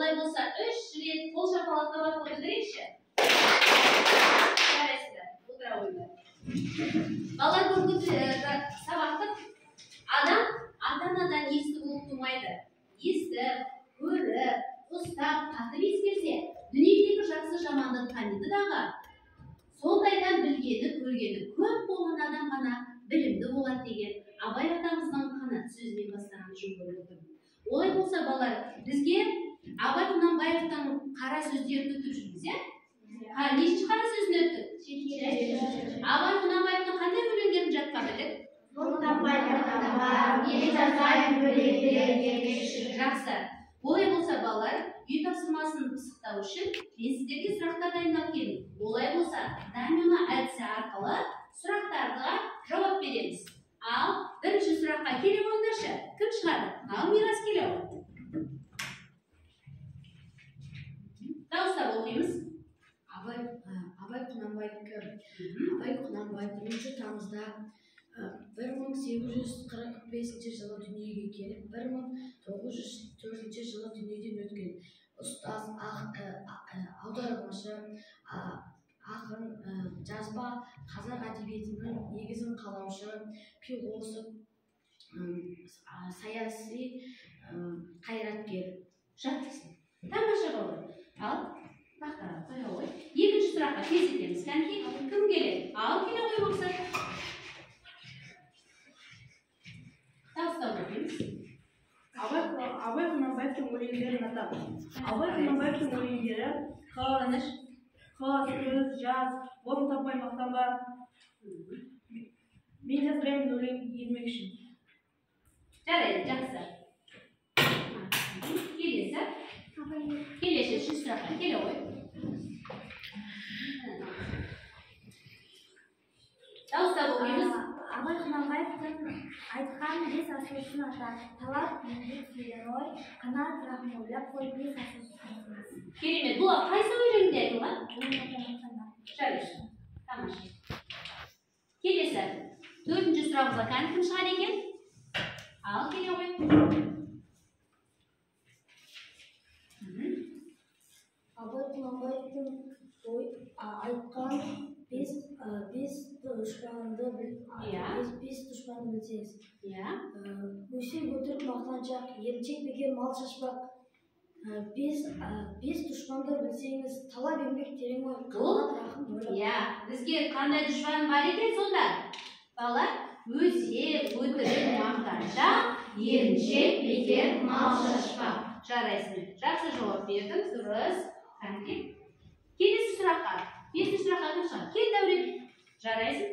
Олай болса, 3 рет қол шапалақтап отырайықшы. Жарайсыздар, отыра қойыңдар. Балалар бүгінгі сабақты адам ата-анадан естіп болып тумайды. Естіп, көріп, ұстап, қатып ескерсе, дүниедегі жақсы жаманды таниды дағы. Сондайдан білгені, көргені көп болған адам ғана білімді болады деген Абай атамыздың қанат сөзімен бастаған жөн көріп отырмын. Олай болса, балалар, бізге Абай Құнанбаевтың қара сөздерін өтіп жүрміз, иә? Нешінші қара сөзін өттік? Абай Құнанбаевтың қандай өлеңдерін жатқа білдік? Жақсы. Олай болса, балалар, үй тапсырмасын пысықтау үшін мен сіздерге сұрақтар дайындап келдім. Олай болса, домино әдісі арқылы сұрақтарға жауап береміз. Ал бірінші сұраққа келе қойыңдаршы. Кім шығады? Ал Мирас келе қой. Дауыстап оқимыз. Абай Құнанбаев 1 тамызда 1845 жылы дүниеге келіп, 1904 жылы дүниеден өткен. Ұстаз, аудармашы, ақын, жазба, қазақ әдебиетінің негізін қалаушы, философ, саяси қайраткер. Жақсы. Тамаша болды. Ал мақтаға қоя қой. Екінші сұраққа кезетеміз. Кәнекей, кім келеді? Ал келе қой мақсат. Дауыстап оқимыз. Абай Құнанбаевтың өлеңдерін атап. Абай Құнанбаевтың өлеңдері қыз, сөз, жаз, орын таппай мақтанба. Мен жазбаймын өлең ермек үшін. Жарайды, жақсы. Келесі. Келесі үшінші сұраққа келе қой. Дауыстап оқимыз. Абай Құнанбаевтың айтқан 5 асылсын ата. Талап, еңбек, герой, қанат, рахым ойлап қой 5 асылсын. Керемет. Бұл қайсы өлеңде айтылған? Жарайды. Тамаша. Келесі. 4-ші сұрағымызға кім шығар екен? Ал келе қой. Абай Құнанбаевтың айтқан 5 дұшпанды білсеңіз. Өсек өтірік мақтаншақ, еріншек бекер мал шашпақ. 5 дұшпанды білсеңіз, талап еңбек терең ой, қанат рахым ойлап. Бізге қандай дұшпан бар екен сонда? Балалар, өсек өтірік мақтаншақ, еріншек бекер мал шашпақ. Жарайсың. Жақсы жауап бердің, дұрыс. Келесі сұраққа. 5-ші сұраққа кім шығады? Кел, Дәурен. Жарайсың.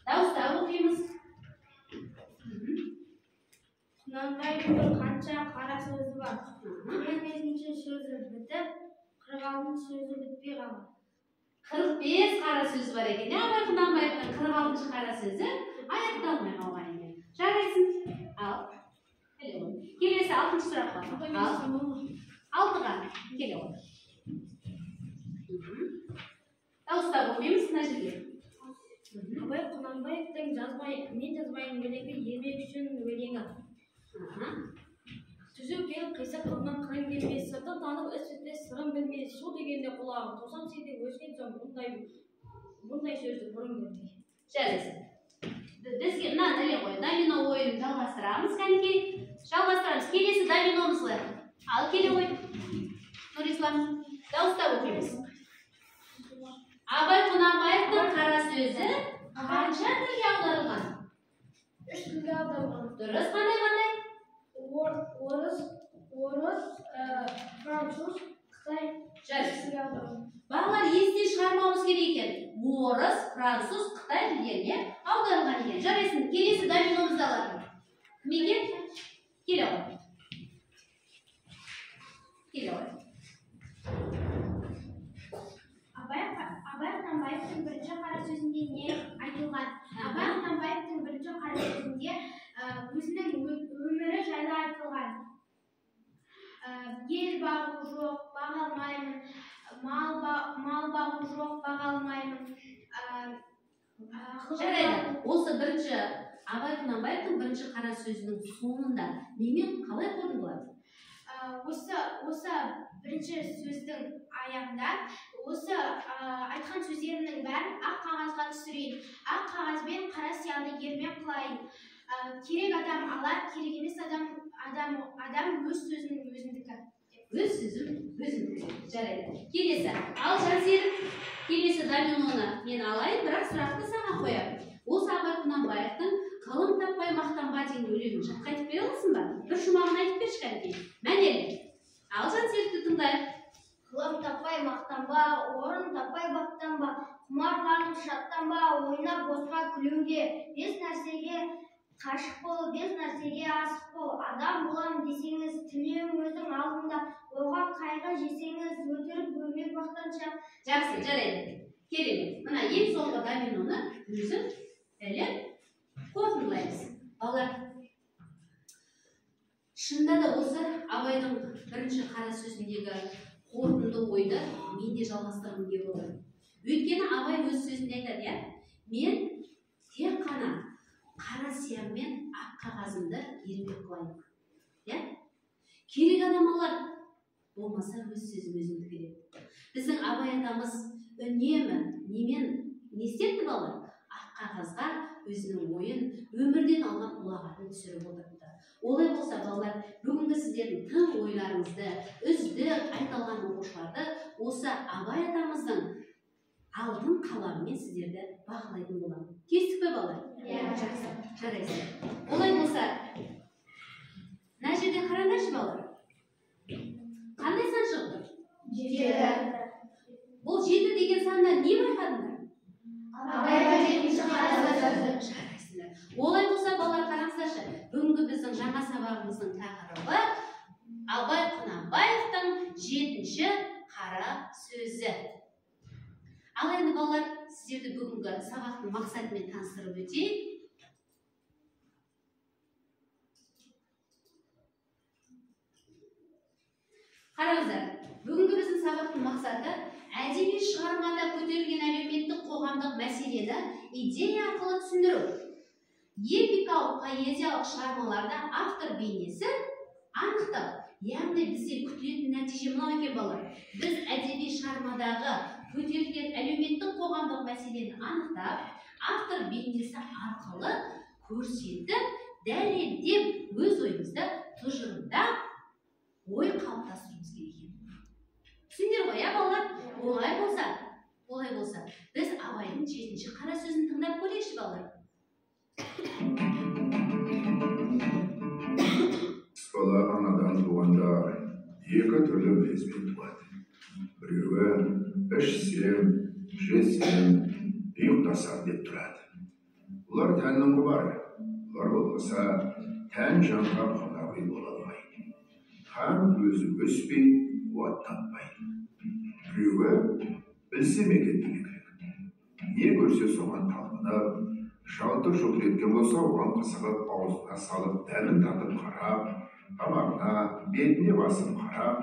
Дауыстап оқимыз. Құнанбаевтың қанша қара сөзі бар? 45-ші сөзі бітіп, 46-ші сөзі бітпей қалды. 45 қара сөзі бар екен. Абай Құнанбаевтың 46-ші қара сөзі аяқталмай қалған екен. Жарайсың. Ал. Келесі 6-ші сұраққа. Алтыға келе ғой. Дауыстап оқимыз мына жерге. Абай Құнанбаевтың мен жазбайын өлеңі ермек үшін өлеңі. Түзу келіп қисақ қырынан қырын келмес, сыртын танып іс бітпес, сырын білмес, шу дегенде құлағын тосан сейде өскен соң бұндай сөзді бұрын көрмей. Жарайсың. Бізге мынаны іле қой. Домино ойынын жалғастырамыз. Кәнекей, жалғастырамыз. Келесі доминомызға. Ал келе қой. Нұрислам, дауыстап оқимыз. Абай Құнанбаевтың қара сөзі қанша тілге аударылған? 3 тілге аударылған. Дұрыс, қандай? Орыс, француз, қытай. Жарайсың. Балалар, есте шығармауымыз керек екен. Орыс, француз, қытай тілдеріне аударылған екен. Жарайсың. Келесі доминомызды алады. Кім екен? Келе ғой. Абай Құнанбаевтың 1-ші қара сөзінде не айтылған? Абай Құнанбаевтың 1-ші қара сөзінде өзінің өмірі жайлы айтылған. Ел бағу жоқ, баға алмаймын, мал бағу жоқ, баға алмаймын. Жарайды. Осы Абай Құнанбаевтың 1-ші қара сөзінің соңында немен қалай қорытындылады? осы бірінші сөздің аяғында осы айтқан сөздерімнің бәрін ақ қағазға түсірейін. Ақ қағазбен қара сияны ермен қылайын. Керек адам алар, керек емес адам өз сөзінің өзіндікі. Өз сөзім өзімдікі. Жарайды. Келесі. Ал Жансерік, келесі доминоны мен алайын, бірақ сұрақты саған қоямын. Осы Абай Құнанбаевтың «Қалым таппай мақтанба» деген өлеңін жатқа айтып бере аласың ба? Бір шумағын айтып берші кәнекей. Мәнерлі. Ал Жансерікті тыңдайық. Қалым таппай мақтанба, орын таппай баптанба, құмарланып шаттанба, ойнап босқа күлуге, бес нәрсеге қашық бол, бес нәрсеге асық бол. Адам болам десеңіз, тілеуің өзің алдында, оған қайғы жесеңіз, өтірік өлмек мақтанша. Жақсы, жарайды. Керемет. Мына ең соңғы доминоны өзің іліп қорытындылаймыз. Балалар, шынында да осы Абайдың бірінші қара сөзіндегі қорытынды ойды мен де жалғастырғым келіп отыр. Өйткені Абай өз сөзінде айтады, иә, мен тек қана қара сияммен ақ қағазымды ермек қылайын. Иә? Керек адам алар, болмаса өз сөзім өзімдікі деп. Біздің Абай атамыз үнемі не істетті балалар? Ақ қағазға өзінің ойын, өмірден алған ұлағатын түсіріп отырыпты. Олай болса, балалар, бүгінгі сіздердің тың ойларыңызды, үздік айтылған оқушыларды осы Абай атамыздың алтын қаламымен сіздерді бақылайтын боламын. Кестік пе, балалар? Иә, жақсы. Жарайсыз. Олай болса, мына жерде қараңдаршы, балалар. Қандай сан шығды? 7. Бұл 7 деген санда не байқадыңдар? Абайға 7-ші қара сөзі. Жарайсыздар. Олай болса, балалар, қараңыздаршы. Бүгінгі біздің жаңа сабағымыздың тақырыбы Абай Құнанбаевтың 7-ші қара сөзі. Ал енді балалар, сіздерді бүгінгі сабақтың мақсатымен таныстырып өтейін. Қараңыздар, бүгінгі біздің сабақтың мақсаты әдеби шығармада көтерілген әлеуметтік қоғамдық мәселені идея арқылы түсіндіру. Эпикалық поэзиялық шығармаларда автор бейнесі анықтау. Яғни бізден күтілетін нәтиже мынау екен, балалар. Біз әдеби шығармадағы көтерілген әлеуметтік қоғамдық мәселені анықтап, автор бейнесі арқылы көрсетіп, дәлелдеп, өз ойымызды тұжырымдап, ой қалыптастыруымыз керек екен. Түсіндер ғой, иә, балалар? Олай болса, біз Абайдың 7-ші қара сөзін тыңдап көрейікші, балалар. Бала анадан туғанда екі түрлі мінезбен туады. Біреуі ішсем, жесем, ұйықтасам деп тұрады. Бұлар тәннің құбары. Бұлар болмаса, тән жанға қонақүй бола алмайды. Хан өзі өспей, қуат таппайды. Біреуі білсем екен деген керек. Не көрсе соған талпынып, шалтыр шұлтыр еткен болса, оған қысығып, аузына салып, дәмін татып қарап, тамағына, бетіне басып қарап,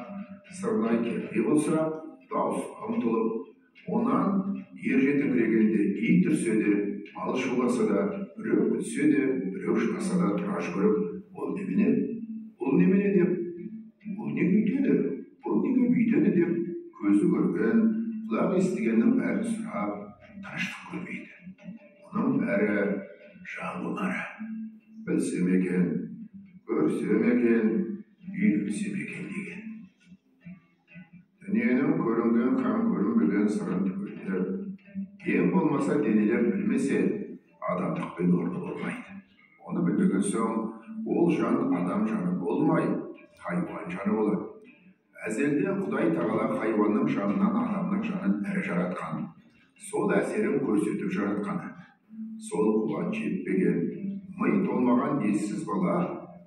сырнай кердей болса, дауысқа ұмтылып, онан ер жетіңкірегенде ит үрсе де, мал шуласа да, біреу күтсе де, біреу жыласа да тұра жүгіріп, бұл немене? Бұл немене деп, бұл не бүйтеді? Бұл неге бүйтеді деп, көзі көрген, құлақ естігеннің бәрін сұрап, тыныштық көрмейді. Оның бәрі жан құмары. Білсем екен, көрсем екен, үйренсем екен деген. Дүниенің көрінген һәм көрінбеген сырын түгелдеп, ең болмаса денелеп білмесе, адамдықпен орны болмайды. Оны білмеген соң, ол жан адам жаны болмай, хайуан жаны болады. Әзелде Құдай тағала хайуанның жанынан адамның жанын ірі жаратқан. Сол әсерін көрсетіп жаратқаны. Сол қуат жетпеген, мый толмаған ессіз бала,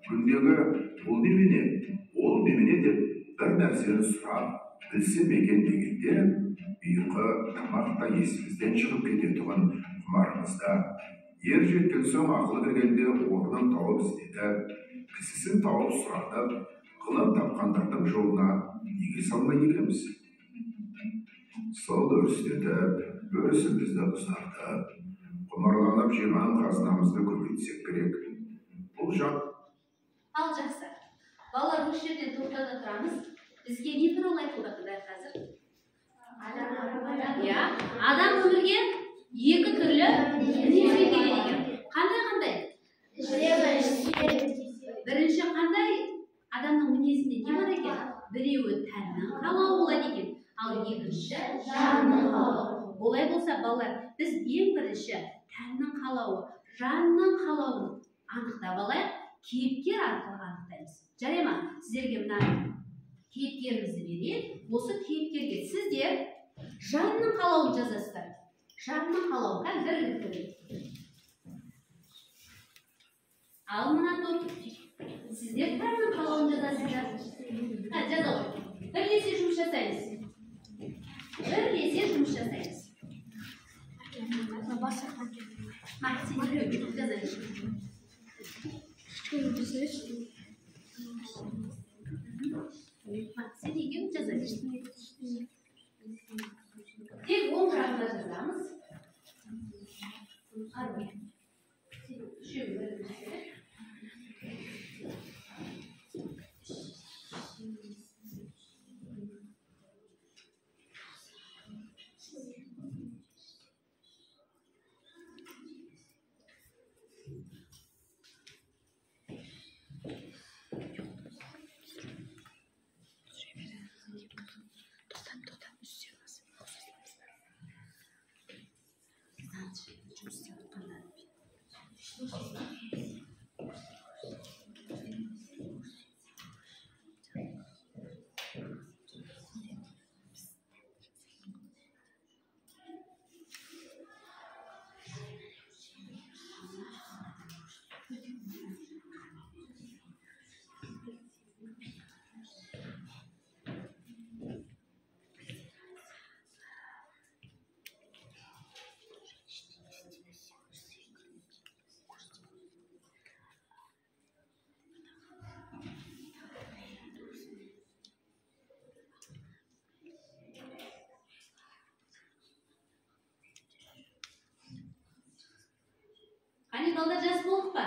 күндегі ол немене, ол немене деп бір нәрсені сұрап, білсем екен дегенде, ұйқы тамақта есімізден шығып кететұғын құмарымызда. Ер жеткен соң ақылы кіргенде орнын тауып іздеді, кісісін тауып сұрадып, ғылым тапқандардың жолына неге салмай екенбіз? Сол өрістетіп, өрісімізді ұзартып, құмарланып жиған қазынамызды көбейтсек керек. Бұл жан. Ал жақсы. Балалар осы жерден тоқтата тұрамыз. Бізге не туралы айтылды дәл қазір? Иә, адам өмірге екі түрлі мінезбен келеді екен. Қандай? Бірінші қандай адамның мінезінде не бар екен? Біреуі тәннің қалауы болады екен, ал екінші жанның қалауы. Олай болса, балалар, біз ең бірінші тәннің қалауы, жанның қалауын анықтап алайық, кейіпкер арқылы анықтаймыз. Жарай ма? Сіздерге мына кейіпкерімізді берейін. Осы кейіпкерге сіздер жанның қалауын жазасыздар. Жанның қалауы, бірлік. Ал мына топ, сіздер тәннің қалауын жазасыздар. Жаза ғой. Бірлесе жұмыс жасаймыз. Тек оң жағына жазамыз. Hani balda жас болдық па?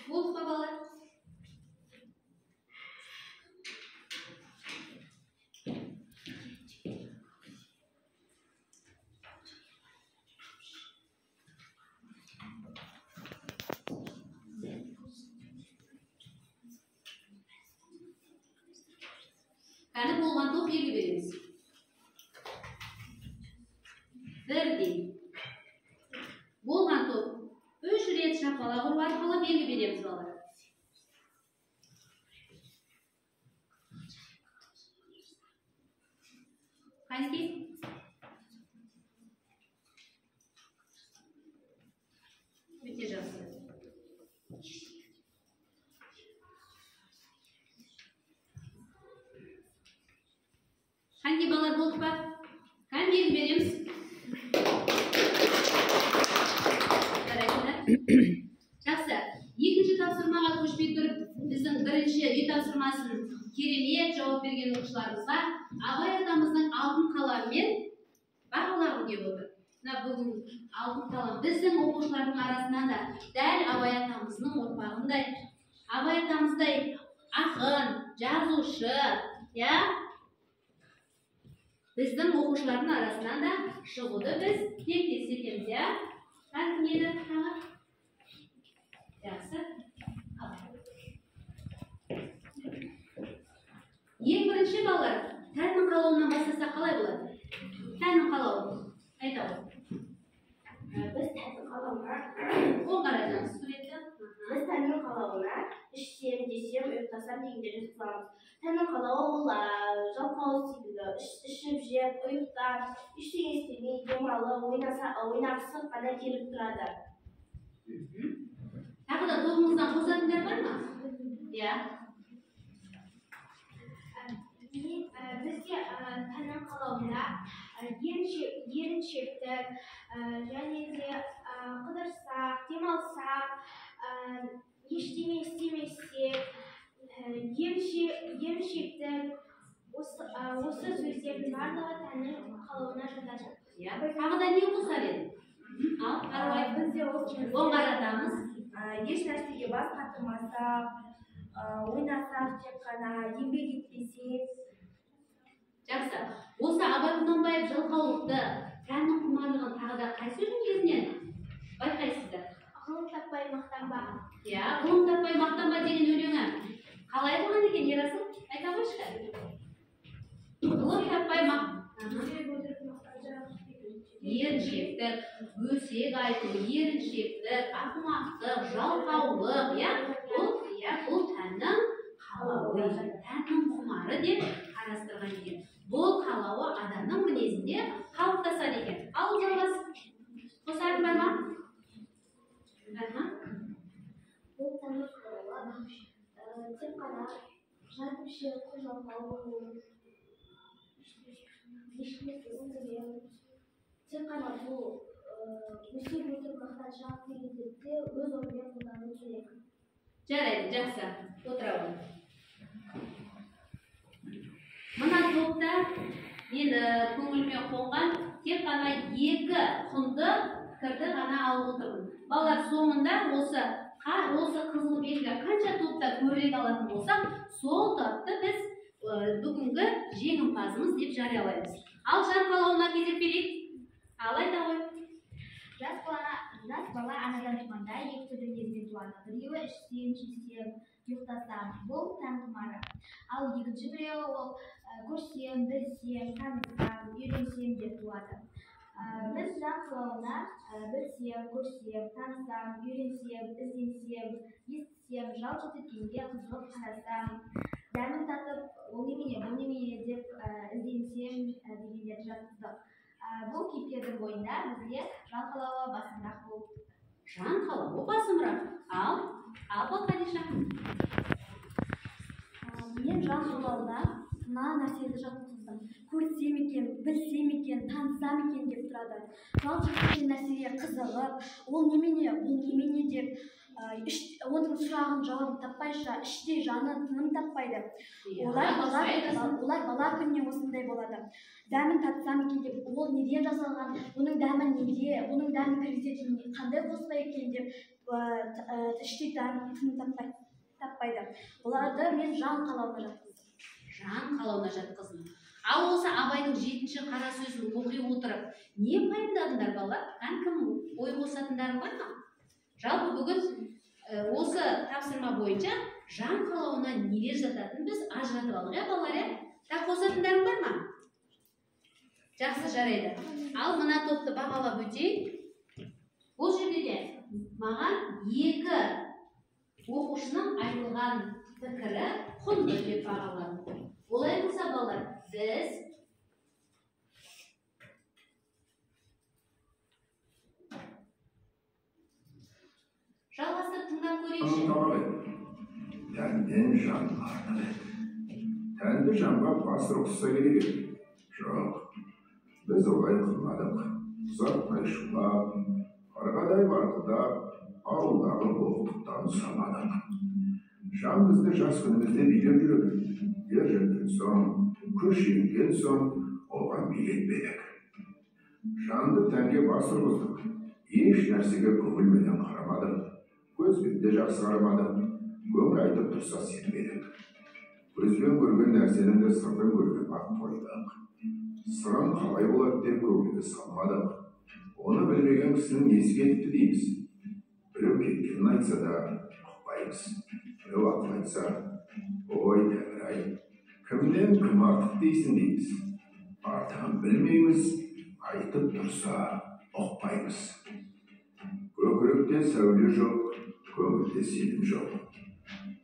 Болдық па балалар? Кәні болған топ белгі береміз. Бірден. Болған топ 3 рет шапалақ ұру арқылы белгі береміз балалар. Қайсы? Өте жақсы. Қанday балалар болдық па? Кән белгі береміз. Жақсы. Екінші тапсырмаға көшпей тұрып, біздің бірінші үй тапсырмасын керемет жауап берген оқушыларымызға Абай атамыздың алтын қаламымен бағалағым деп отыр. Мына бүгін алтын қалам біздің оқушылардың арасынан да дәл Абай атамыздың ұрпағындай, Абай атамыздай ақын, жазушы, біздің оқушылардың арасынан да шығуды біз тілектес етеміз, Кім еді тағы? Жақсы. Ең бірінші балалар, тәннің қалауынан бастаса қалай болады? Тәннің қалауы. Айта ғой. Біз тәннің қалауына Оң қарайдан суретті. Біз тәннің қалауына ішсем, десем, ұйықтасам дегендерді тұтамыз. Тәннің қалауы ол жалқау секілді, ішіп жеп, ұйықтап, ештеңе істемей, демалып, ойнақсып қана келіп тұрады. Тағы да тобымыздан қосатындар бар ма? Иә. Бізге ішсек, және де қыдырсақ, демалсақ, ештеңе істемесек, емшектік, осы сөздердің барлығы тәннің қалауына жатады. Иә, тағы да не қосар еді? Ал, қарабай, Біз де оңғаратамыз. еш нәрсеге бас қатырмасақ, ойнасақ, тек қана еңбек етпесек. Жақсы. Осы Абай Құнанбаев жалқаулықты, тәннің құмарлығын тағы да қай сөздің кезінен байқайсыздар? Ғылым таппай мақтанба. Иә, ғылым таппай мақтанба деген өлеңі қалай айтылған екен, Ерасыл? Айта қойшы. Ғылым таппай еріншектік, өсек айту, еріншектік, ақымақтық, жалқаулық, бұл тәннің қалауы, тәннің құмары деп қарастырған екен. Бұл қалауы адамның мінезінде қалыптасады екен. Ал жалғас, қосарың бар ма? Бұл тәннің қалауы тек қана жатып ішіп жалқау болу, тек қана бұл өсек өтіп мақтаншақ дегендерді өз орнымен қолдану керек. Жарайды, жақсы. Отыра ғой. Мына топта мені көңіліме қонған тек қана екі құнды пікірді ғана алып отырмын. Балалар, соңында осы қызыл белгі қанша топта көбірек алатын болсақ, сол топты біз бүгінгі жеңімпазымыз деп жариялаймыз. Ал жан қалауына кезек берейік. Ал айта ғой. Жас бала анадан туғанда екі түрлі мінезбен туады. Біреуі ішсем, жесем, ұйықтасам, бұл тән құмары. Ал екінші біреуі ол көрсем, білсем, танысам, үйренсем деп туады. Біз жан қалауына білсем, көрсем, танысам, үйренсем, ізденсем, естісем, жалт еткенге қызығып қарасам, дәмін татып, ол немене деп ізденсем дегендерді жатқыздық. Бұл кейіпкердің бойында бізге жан қалауы басымырақ болды. Жан қалауы басымырақ. Ал Қадиша. Мен жан қалауына мына нәрсені жатқыздым. Көрсем екен, білсем екен, танысам екен деп тұрады. Жалт еткен нәрсеге қызығып, ол немене деп оның сұрағын жауабын таппайша, іште жаны тыным таппайды. Олар бала күнінен осындай болады. Дәмін татсам екен деп, ол неден жасалған, оның дәмі неде, оның дәмін кіргізетін қандай қоспа екен деп, іште тыным таппайды. Оларды мен жан қалауына жатқыздым. Жан қалауына жатқыздым. Ал осы Абайдың 7-ші қара сөзін оқи отырып, не пайымдадыңдар балалар? Кім ой қосатындарың бар ма? Жалпы бүгін осы тапсырма бойынша жан қалауына нелер жататынын біз ажыратып алдық, балалар? Қосатындарың бар ма? Жақсы, жарайды. Ал мына топты бағалап өтейік. Бұл жерде де маған екі оқушының айтылған пікірі құнды деп бағаланды. Олай болса, балалар, біз жалғастырып тыңдап көрейікші. Тәнден жан артық еді. Тәнді жанға бас ұрғызса керек еді. Жоқ, біз олай қылмадық. Ұзатпай шулап, қарғадай бартылдап, ауылдағы оқытықтан сұрамадық. Жан бізді жас күнімізде билеп жүреді. Ер жеткен соң, күш жеңген соң, оған билетпедік. Жанды тәнге бас ұрғыздық. Еш нәрсеге көңілменен қарамадық. Көзбен де жақсы қарамадық. Көңіл айтып тұрса сенбедік. Көзбен көрген нәрсенің де сыртын көрген ақ қойдық. Сырын қалай болады деп көңілге салмадық. Оны білмеген кісінің несі кетіпті дейміз. Біреу кеткенін айтса да ұқпаймыз. Біреу ақыл айтса, ой Тәңір-ай, кімнен кім артық дейсің дейміз. Артығын білмейміз, айтып тұрса ұқпаймыз. Көкіректе сәуле жоқ, көңілде сенім жоқ.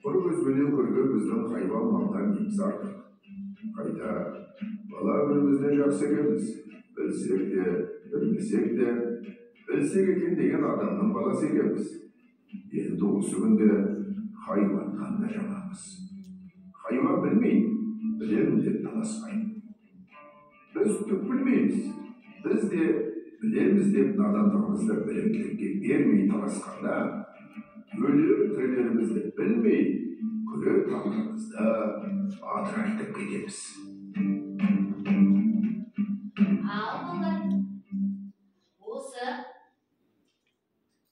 Бір көзбенен көрген біздің хайуан малдан неміз артық. Қайта бала күнімізде жақсы екенбіз. Білсек де, білмесек де, білсек екен деген адамның баласы екенбіз. Енді осы күнде хайуаннан да жаманбыз. Хайуан білмейді, білемін деп таласпайды. Біз түк білмейміз. Біз де Білеміз деп надандығымызды білімділікке бермей таласқанда, өлім тірілерімізді білмей, күре тамырымызды адырайтып кетеміз. Ал балалар, осы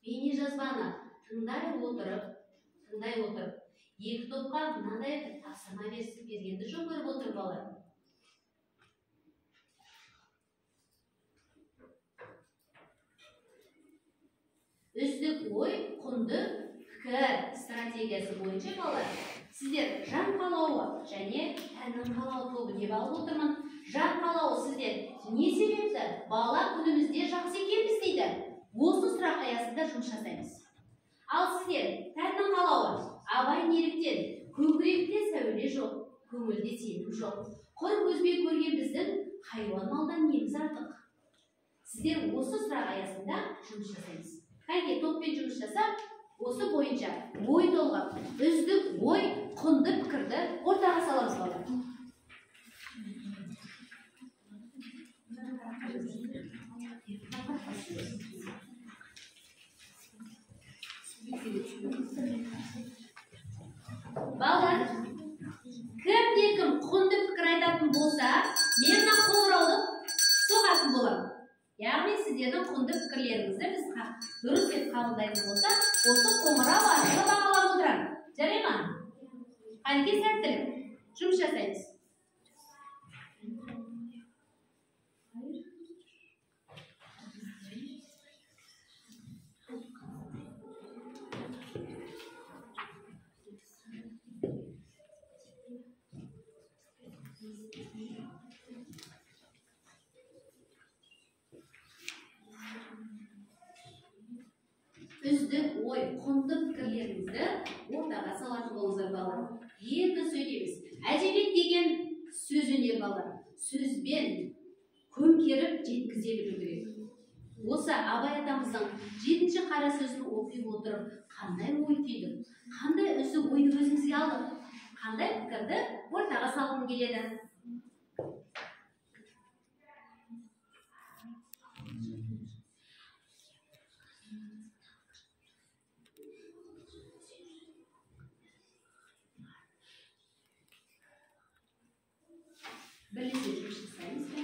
бейнежазбаны тыңдай отырып, екі топқа мынадай бір тапсырма бергенді жөн көріп отыр балалар. Үздік ой, құнды пікір стратегиясы бойынша балалар, сіздер жан қалауы және тәннің қалауы тобы деп алып отырмын. Жан қалауы сіздер не себепті бала күнімізде жақсы екенбіз дейді. Осы сұрақ аясында жұмыс жасаймыз. Ал сіздер тәннің қалауы абай неліктен көкіректе сәуле жоқ, көңілде сенім жоқ. Құр көзбен көрген біздің хайуан малдан неміз артық. Сіздер осы сұрақ аясында жұмыс жасаймыз. Қайке топпен жұмыс жасап, осы бойынша ой толғап, үздік ой, құнды пікірді ортаға саламыз балалар. Балалар, кім құнды пікір айтатын болса, мен мына қоңырауды соғатын боламын. Яғни сіздердің құнды пікірлеріңізді біз дұрыс деп қабылдайтын болса, осы қоңырау арқылы бағалап отырамын. Жарай ма? Қанекей сәттілік. Жұмыс жасаймыз. Үздік ой, құнды пікірлеріңізді ортаға салатын болыңыздар балалар. Енді сөйлейміз. Әдебиет деген сөз өнер балалар. Сөзбен көмкеріп жеткізе білу керек. Осы Абай атамыздың 7-ші қара сөзін оқып отырып, қандай ой түйдім, қандай үздік ойды өзіңізге алдым, қандай пікірді ортаға салғым келеді. Бірлесе жұмыс жасаймыз бе?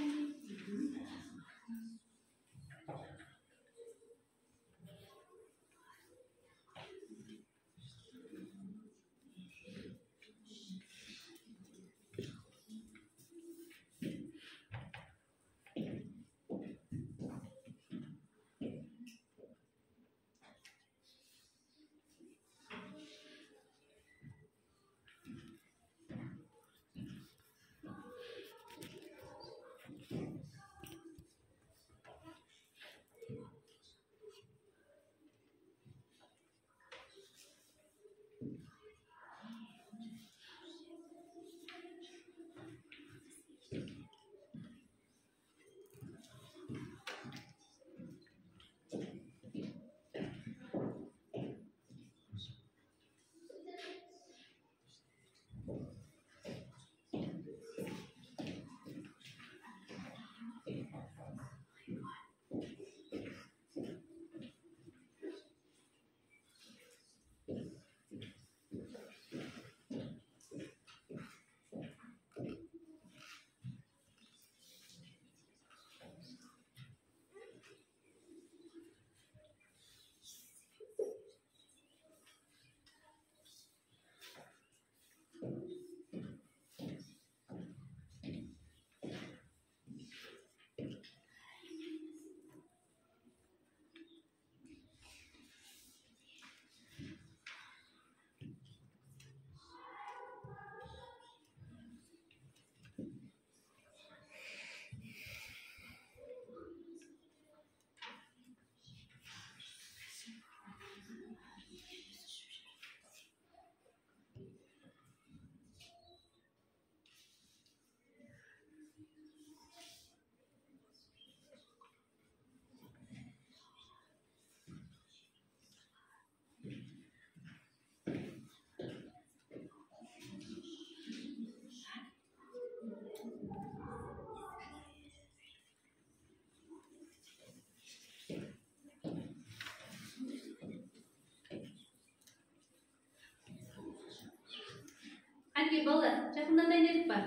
Кәнекей балалар, жақында дайындедік па?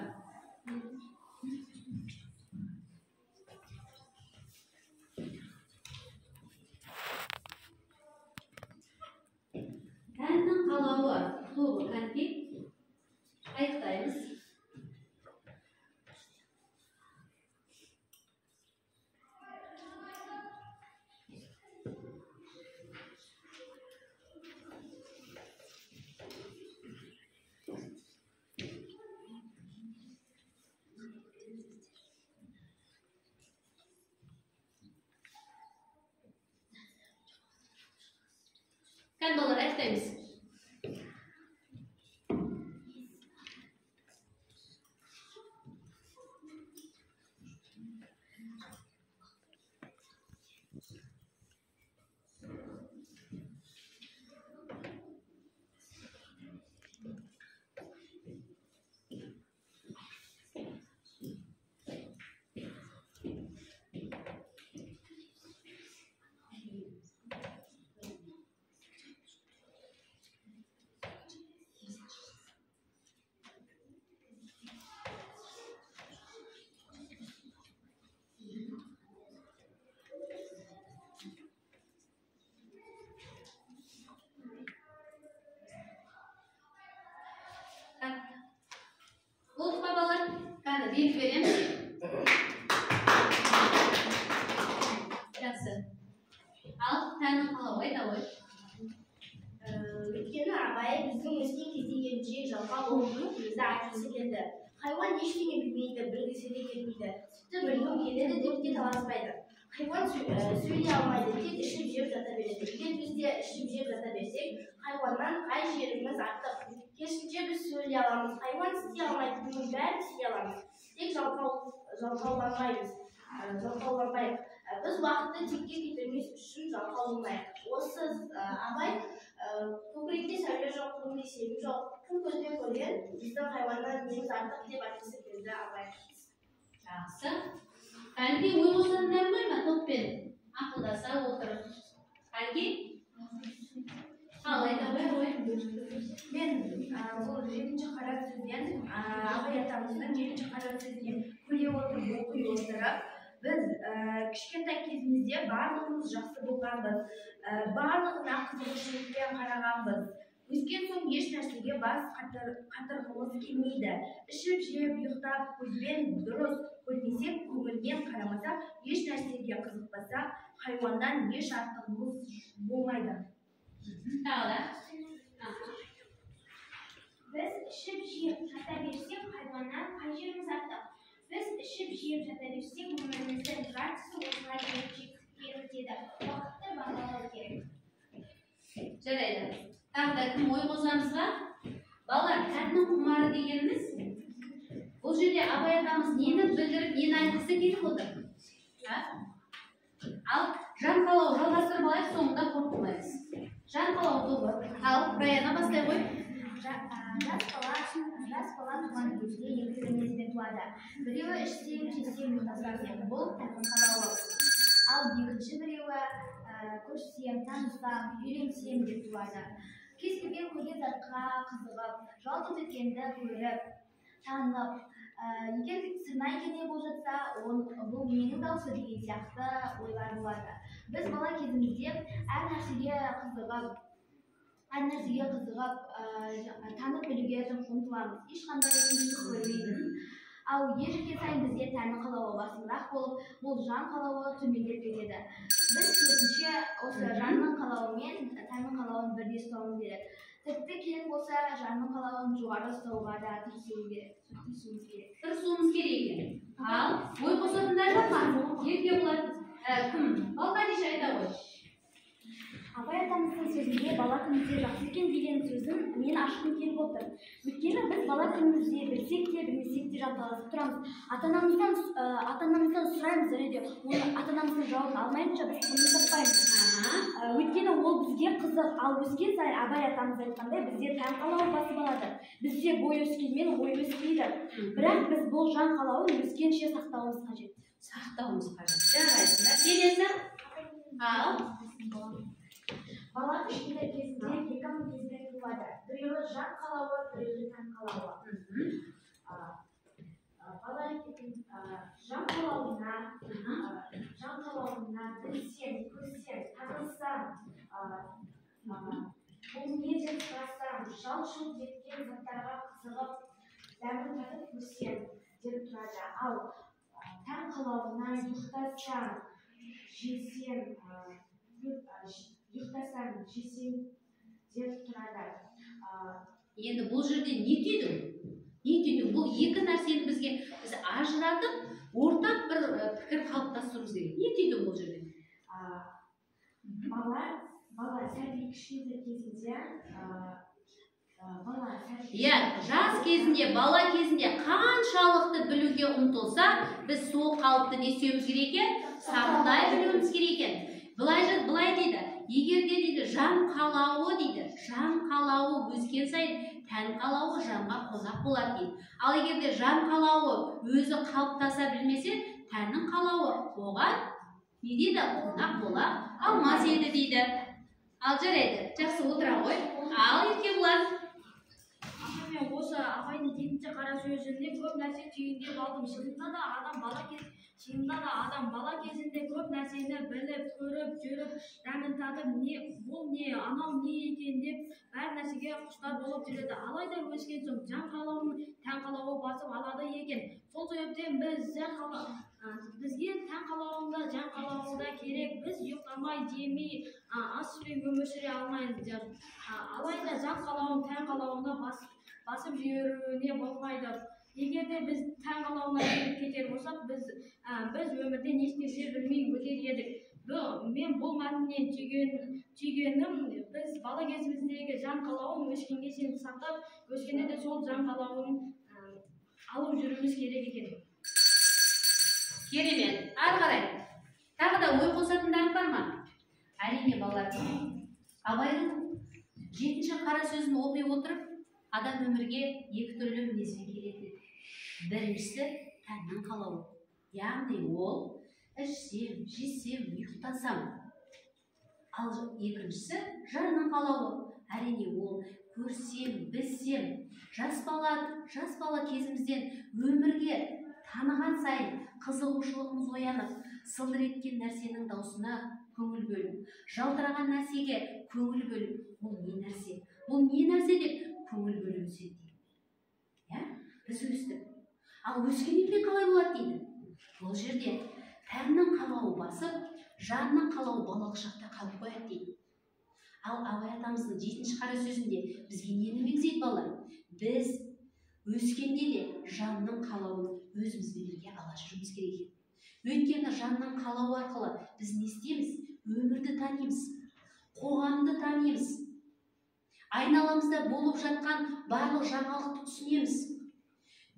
Тәннің қалауы тобы кәнекей аяқтаймыз. Kan балалар аяқтаймыз. Oldu babalar. Ben de bir vereyim. Жақсы. Ал, тәннің қалауы айта ғой. Өйткені абай біздің өскен кезде еріншек жалқау болуының өзі айтқысы келді. Хайуан ештеңе білмейді, білгісі де келмейді. Тіпті білгім келеді деп те таласпайды. Хайуан сөйлей алмайды, тек ішіп жеп жата береді. Егер біз де ішіп жеп жата берсек, хайуаннан қай жеріміз артық? Керісінше біз сөйлей аламыз. Хайуан істей алмайтынның бәрін істей аламыз. Тек жалқауланбаймыз. Біз уақытты текке кетірмес үшін жалқау болмайық. Осы абай көкіректе сәуле жоқ, көңілде сенім жоқ, күн көзбен көрген біздің хайуаннан неміз артық деп айтқысы келді абай. Жақсы. Кәнекей ой қосатындар бар ма топпен ақылдаса отырып? Кәнекей? Ал айта ғой ой. Мен бұл 7-ші қара сөзден абай атамыздың 7-ші қара сөзден көре отырып оқи отырып біз кішкентай кезімізде барлығымыз жақсы болғанбыз, барлығына қызығушылықпен қарағанбыз. Өскен соң еш нәрсеге бас қатырғымыз келмейді. Ішіп жеп ұйықтап көзбен дұрыс көрмесек, көңілмен қарамасақ, еш нәрсеге қызықпасақ, хайуаннан еш артығымыз болмайды. Тағы да. Біз ішіп жеп жата берсек, хайуаннан қай жеріміз артық? Біз ішіп жеп жата берсек, өміріміздің жартысы осылай кетеді. Уақытты бағалау керек. Жарайды. Тағы да кім ой қосамыз ба? Балалар, тәннің құмары дегеніміз, бұл жерде абай атамыз нені білдіріп, нені айтқысы келіп отыр? Ал жан қалау жалғастырып алайық, соңында қорқылмаймыз. Жан қалау тобы. Ал Раяна бастай ғой. Жас бала туған кезде екі мінезбен туады. Біреуі ішсем, жесем, ұйықтасам, бұл тәннің қалауы. Ал екінші біреуі көрсем, танысам, үйренсем деп туады. Кез келген көрген затқа қызығып, жалғыз еткенді көріп, танып, егер сырнай ене болып жатса, бұл менің дауысы деген сияқты ойлар болады. Біз бала кезімізде әр нәрсеге қызығып, танып білуге ұмтыламыз. Ешқандай қиындық көрмейміз. Ал ер жеткен сайын бізде тәннің қалауы басымырақ болып, бұл жан қалауы төмендеп кетеді. Біз керісінше осы жанның қалауы мен тәннің қалауын бірдей ұстауымыз керек. Тіпті керек болса, жанның қалауын жоғары ұстауға да тырысуымыз керек. Тырысуымыз керек екен. Ал ой қосатындар бар ма? Ерке болады. Кім? Балқадиша айта ғой. Абай атамыздың сөзінде бала күнімізде жақсы екен деген сөзін мен ашқым келіп отыр. Өйткені біз бала күнімізде білсек те білмесек те жанталасып тұрамыз. Ата-анамыздан сұраймыз, және де оны ата-анамыздың жауабын алмайынша біз көңіл таппаймыз. Өйткені ол бізге қызық, ал өскен сайын Абай атамыз айтқандай бізде тән қалауы басып алады. Бізде бой өскенмен ой өспейді. Бірақ біз бұл жан қалауын өскенше сақтауымыз қажет. Жарайды. Келесі. Ал бала кішкентай кезінде, 2 мың кезінде туады. Біреуі жан қалауы, біреуі тән қалауы. Бала жан қалауына білсем, көрсем, танысам, бұл не деп сұрасам, жалшыл еткен заттарға қызығып, дәмін татып көрсем деп тұрады. Ал тән қалауына ұйықтасам, жесем деп тұрады. Енді бұл жерде не түйдің? Бұл екі нәрсені біз ажыратып, ортақ бір пікір қалыптастыруымыз керек. Не түйдің бұл жерде? Бала сәби кішкентай кезінде жас кезінде, бала кезінде қаншалықты білуге ұмтылса, біз сол қалыпты не істеуіміз керек екен? Сақтай білуіміз керек екен. Былай дейді, егер де дейді, жан қалауы өскен сайын, тән қалауы жанға қонақ болады дейді. Ал егер де жан қалауы өзі қалыптаса білмесе, тәннің қалауы оған не дейді? Қонақ бола алмас еді дейді. Ал жарайды, жақсы отыра ғой. Ал Еркебұлан. Мен осы апайдың 7-ші қара сөзінде көп нәрсе түйіндеп алдым. Шынында да адам бала кезінде көп нәрсені біліп, көріп, жүріп, дәмін татып, бұл не, анау не екен деп әр нәрсеге құштар болып жүреді. Алайда өскен соң жан қалауын, тән қалауы басып алады екен. Сол себептен бізге тән қалауында, жан қалауында керек. Біз ұйықтамай, жемей, ас ішпей өмір сүре алмаймыз. Алайда жан қалауын, тән қалауына басып жүруіне болмайды. Егер де біз тән қалауына кетер болсақ, біз өмірде не істерге білмей өтер едік. Мен бұл мәтіннен түйгенім, біз бала кезіміздегі жан қалауын өскенге шейін сақтап, өскенде де сол жан қалауын алып жүруіміз керек екен. Керемет. Ары қарай. Тағы да ой қосатындар бар ма? Әрине балалар. Абайдың 7-ші қара сөзін оқи отырып, адам өмірге екі түрлі мінезбен келеді. Біріншісі тәннің қалауы. Яғни ол ішсем, жесем, ұйықтасам. Ал екіншісі жанның қалауы. Әрине ол көрсем, білсем, жас бала кезімізден өмірге таныған сайын қызығушылығымыз оянып, сылдыр еткен нәрсенің даусына көңіл бөлу, жалтыраған нәрсеге көңіл бөлу. Бұл не нәрсе? Бұл не нәрсе деп көңіл бөлуіміз еді. Біз өстік. Ал өскеннен кейін қалай болады дейді? Бұл жерде тәннің қалауы басып, жанның қалауы балалық шақта қалып қояды дейді. Ал Абай атамыздың 7-ші қара сөзінде бізге нені меңзейді балалар? Біз өскенде де жанның қалауын өзімізбен бірге ала жүруіміз керек. Өйткені жанның қалауы арқылы біз не істейміз? Өмірді танимыз, қоғамды танимыз. Айналамызда болып жатқан барлық жаңалықты түсінеміз.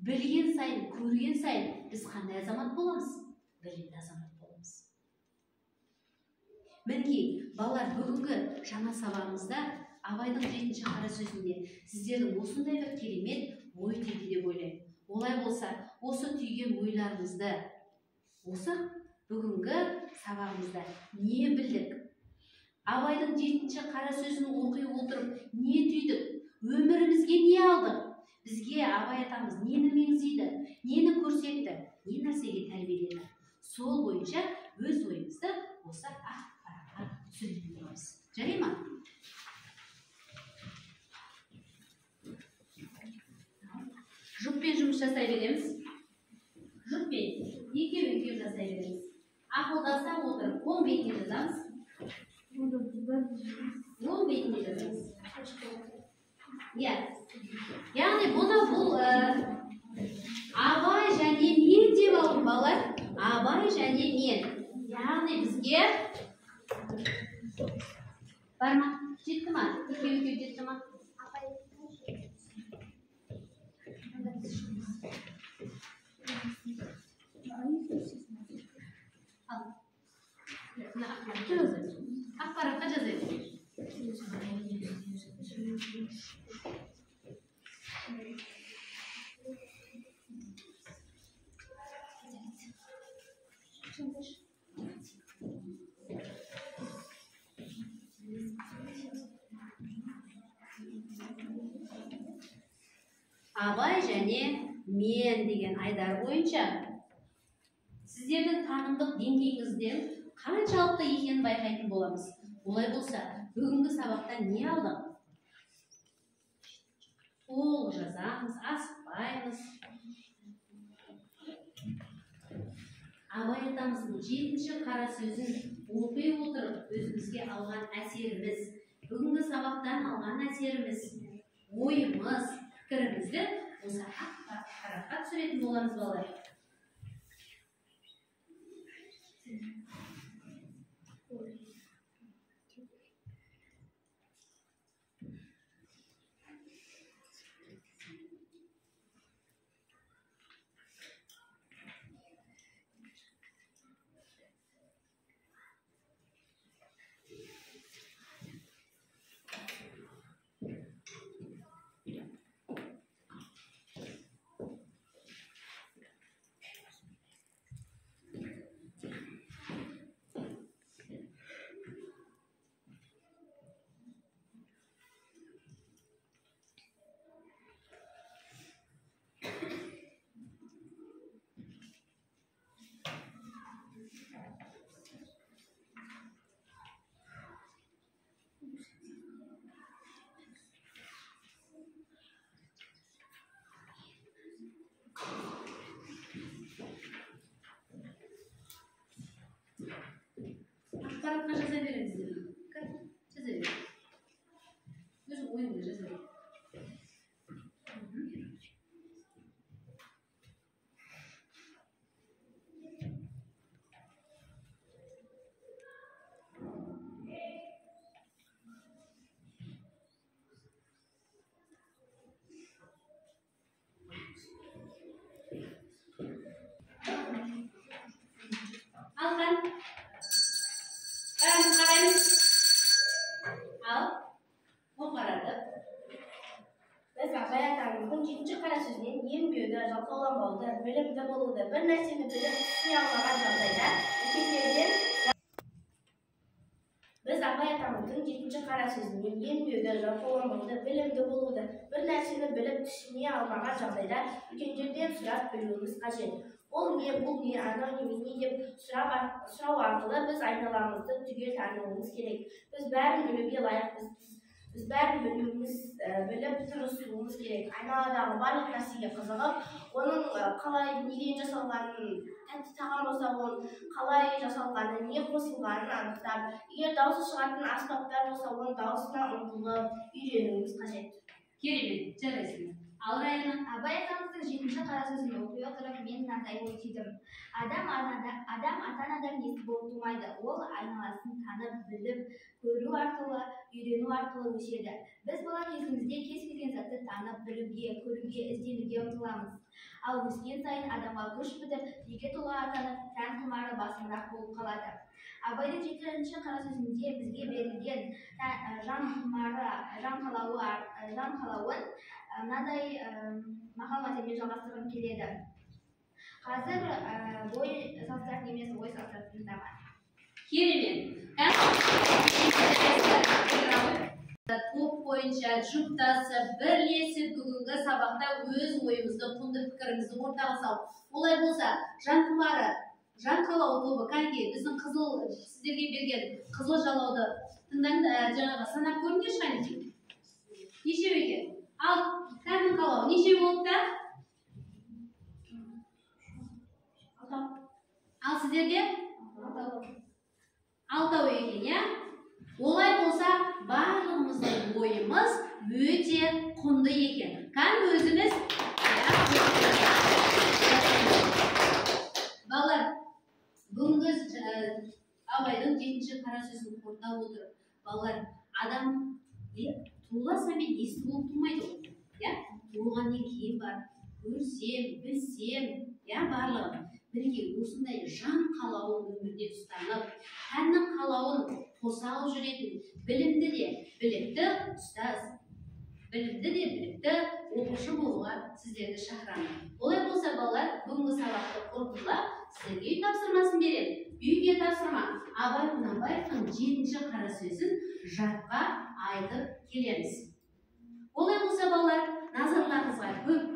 Білген сайын, көрген сайын біз қандай азамат боламыз? Білімді азамат боламыз. Мінекей, балалар, бүгінгі жаңа сабағымызда Абайдың 7-ші қара сөзінде сіздердің осындай бір керемет ой түйді деп ойлаймын. Олай болса, осы түйген ойларыңызды осы бүгінгі сабағымызда не білдік? Абайдың 7-ші қара сөзін оқи отырып не түйдік? Өмірімізге не алдық? Бізге Абай атамыз нені меңзейді, нені көрсетті, не нәрсеге тәрбиеледі? Сол бойынша өз ойымызды осы ақ параққа түсіндіреміз. Жарай ма? Жұппен жұмыс жасай береміз. Жұппен екеу жасай береміз. Ақылдаса отырып, оң бетіне жазамыз. Оң бетіне жазамыз. Яғни бұл Абай және мен деп алып балалар. Абай және мен. Яғни бізге бар ма? Жетті ма? Екеу жетті ма? Ақпаратқа жазайық. абай және мен деген айдар бойынша сіздердің танымдық деңгейіңізден қаншалықты екенін байқайтын боламыз. Олай болса, бүгінгі сабақта не алдық? Толық жазамыз, асықпаймыз. Абай атамыздың 7-ші қара сөзін оқи отырып, өзімізге алған әсеріміз, бүгінгі сабақтан алған әсеріміз, ойымыз, пікірімізді осы ақпаратқа түсіретін боламыз балалар. Ақпаратқа жаза беріңіздер. Жаза беріңіздер. Өзің ойыңды жаза беріңіздер. Алған. Бәріміз қараймыз. Ал, оқарады. Біз абай атамыздың 7-ші қара сөзінен ембеуді, жалқауланбауды, білімді болуды, бір нәрсені біліп түсіне алмаған жағдайда үлкендерден Біз абай атамыздың 7-ші қара сөзінен ембеуді, жалқауланбауды, білімді болуды, бір нәрсені біліп түсіне алмаған жағдайда үлкендерден сұрап білуіміз қажет. Ол не, бұл не, анау немене деп сұрау арқылы біз айналамызды түгел тануымыз керек. Біз бәрін білуге лайықпыз. Біз бәрін біліп тырысуымыз керек. Айналадағы барлық нәрсеге қызығып, оның қалай неден жасалғанын, тәтті тағам болса оның қалай жасалғанын, не қосылғанын анықтап, егер дауысы шығатын аспаптар болса оның даусына ұмтылып үйренуіміз қажет. Керемет, жарайсың. Ал Райна. Абай атамыздың 7-ші қара сөзін оқи отырып мен мынандай ой түйдім. Адам ата-анадан есі болып тумайды. Ол айналасын танып, біліп, көру арқылы, үйрену арқылы өседі. Біз бала кезімізде кез келген затты танып, білуге, көруге, ізденуге ұмтыламыз. Ал өскен сайын адамға күш бітіп, жеке тұлға атанып, тән құмары басымырақ болып қалады. Абайдың 7-ші қара сөзінде бізге берілген жан қалауын мынадай мақал-мәтелмен жалғастырғым келеді. Қазір бой салыстыратын емес, ой салыстыратын заман. Керемет. Топ бойынша жұптасып, бірлесіп бүгінгі сабақта өз ойымызды, құнды пікірімізді ортаға салып. Олай болса, жан құмары, жан қалауы тобы, кәнге біздің сіздерге берген қызыл жалауды жаңағы санап көріңдерші қане. Нешеу екен? Ал кәннің қалауы нешеу болды да? Ал сіздерде? Алтау екен, я? Олай болса, барлығымыздың ойымыз өте құнды екен. Кән өзіміз? Балалар, бүгінгі Абайдың 7-ші қара сөзін қорытып отырып, балалар, адам туыла сәмен есі болып тумайды ғой. Туылғаннан кейін бар, көрсем, білсем, барлығы. Бірге осындай жан қалауын өмірде ұстанып, тәннің қалауын қоса алып жүретін білімді де білікті ұстаз, білімді де білікті оқушы болуға сіздерді шақырамын. Олай болса, балалар, бүгінгі сабақты қорытындылап, сіздерге үй тапсырмасын беремін. Үйге тапсырма Абай Құнанбаевтың 7-ші қара сөзін жатқа айтып келеміз. Олай болса, балалар, назарларыңызға көп